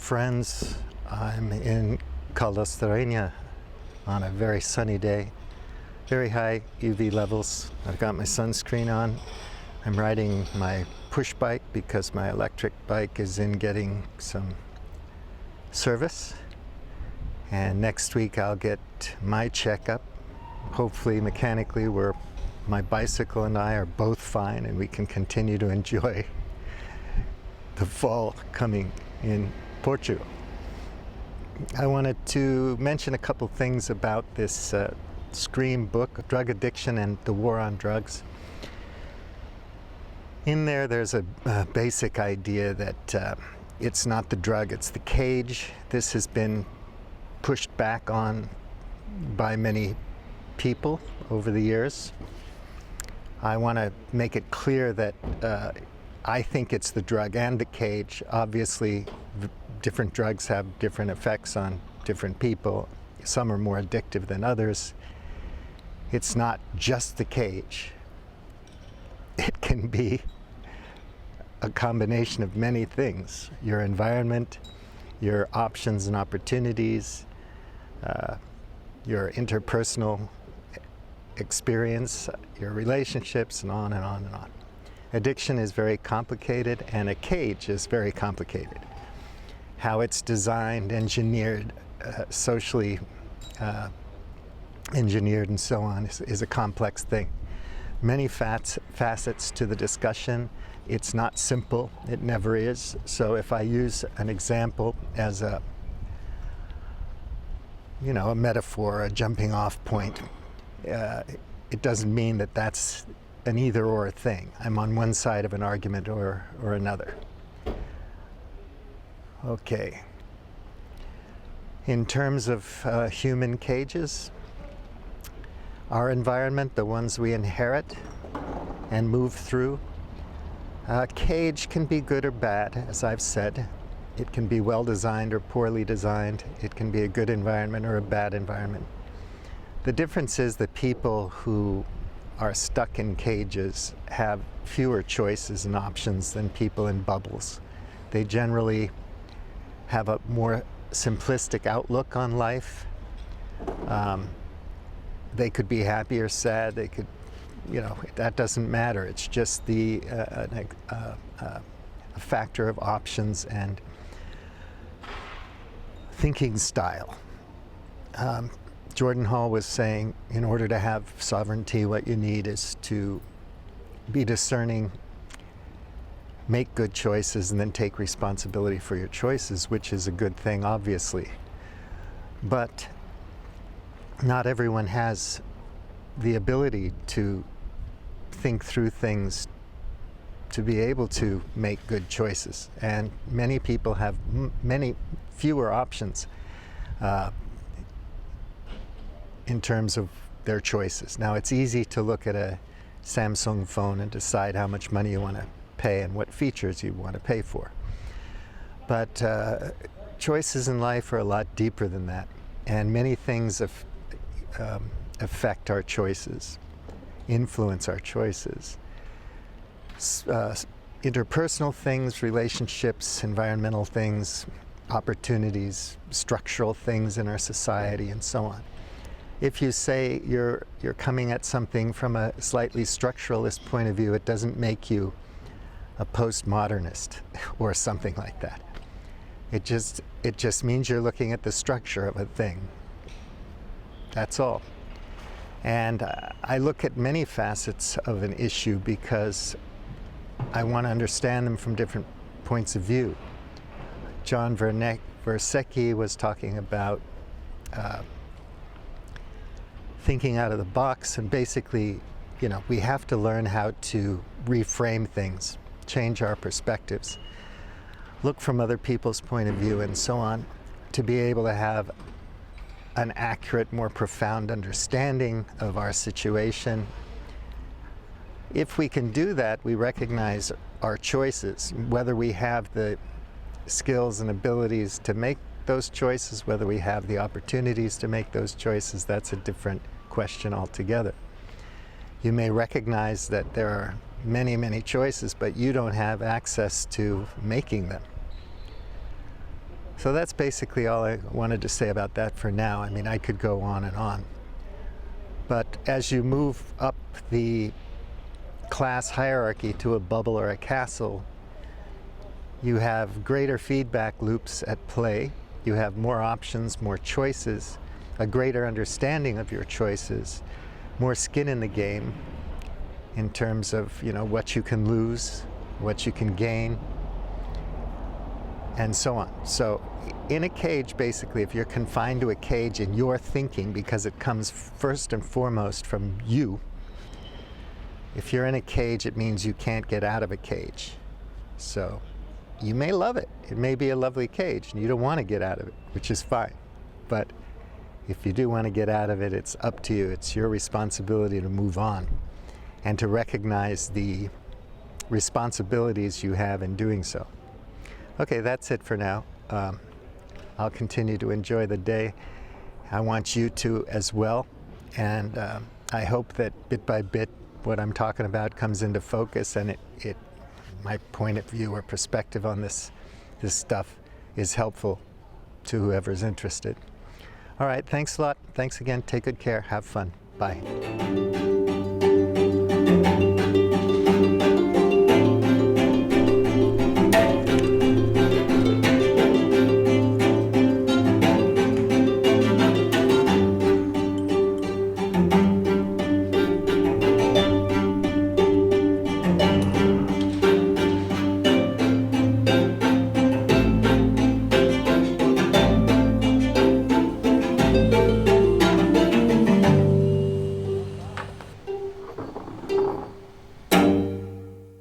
friends. I'm in Caldostereña on a very sunny day, very high UV levels. I've got my sunscreen on. I'm riding my push bike because my electric bike is in getting some service. And next week I'll get my checkup. Hopefully mechanically my bicycle and I are both fine and we can continue to enjoy the fall coming in Portugal. I wanted to mention a couple things about this Scream book, Drug Addiction and the War on Drugs. In there's a basic idea that it's not the drug, it's the cage. This has been pushed back on by many people over the years. I want to make it clear that I think it's the drug and the cage. Obviously, different drugs have different effects on different people. Some are more addictive than others. It's not just the cage. It can be a combination of many things. Your environment, your options and opportunities, your interpersonal experience, your relationships, and on and on and on. Addiction is very complicated, and a cage is very complicated. How it's designed, engineered, socially engineered, and so on is a complex thing. Many facets to the discussion. It's not simple. It never is. So if I use an example as a metaphor, a jumping off point, it doesn't mean that that's an either-or thing. I'm on one side of an argument or another. Okay. In terms of human cages, our environment, the ones we inherit and move through, cage can be good or bad, as I've said. It can be well designed or poorly designed. It can be a good environment or a bad environment. The difference is that people who are stuck in cages have fewer choices and options than people in bubbles. They generally have a more simplistic outlook on life. They could be happy or sad. They could, that doesn't matter. It's just a factor of options and thinking style. Jordon was saying, in order to have sovereignty, what you need is to be discerning, make good choices, and then take responsibility for your choices, which is a good thing, obviously. But not everyone has the ability to think through things to be able to make good choices. And many people have many fewer options in terms of their choices. Now, it's easy to look at a Samsung phone and decide how much money you want to pay and what features you want to pay for. But choices in life are a lot deeper than that, and many things affect our choices, influence our choices. Interpersonal things, relationships, environmental things, opportunities, structural things in our society, and so on. If you say you're coming at something from a slightly structuralist point of view, it doesn't make you a postmodernist or something like that. It just means you're looking at the structure of a thing. That's all. And I look at many facets of an issue because I want to understand them from different points of view. John Verveaky was talking about thinking out of the box, and basically, we have to learn how to reframe things, change our perspectives, look from other people's point of view, and so on, to be able to have an accurate, more profound understanding of our situation. If we can do that, we recognize our choices, whether we have the skills and abilities to make those choices, whether we have the opportunities to make those choices. That's a different question altogether. You may recognize that there are many, many choices, but you don't have access to making them. So that's basically all I wanted to say about that for now. I mean, I could go on and on. But as you move up the class hierarchy to a bubble or a castle, you have greater feedback loops at play. You have more options, more choices, a greater understanding of your choices, more skin in the game in terms of, you know, what you can lose, what you can gain, and so on. So in a cage, basically, if you're confined to a cage in your thinking, because it comes first and foremost from you, if you're in a cage, it means you can't get out of a cage. So you may love it. It may be a lovely cage, and you don't want to get out of it, which is fine. But if you do want to get out of it, it's up to you. It's your responsibility to move on and to recognize the responsibilities you have in doing so. Okay, that's it for now. I'll continue to enjoy the day. I want you to as well. And I hope that bit by bit what I'm talking about comes into focus, and my point of view or perspective on this stuff is helpful to whoever's interested. All right, thanks a lot. Thanks again. Take good care. Have fun. Bye.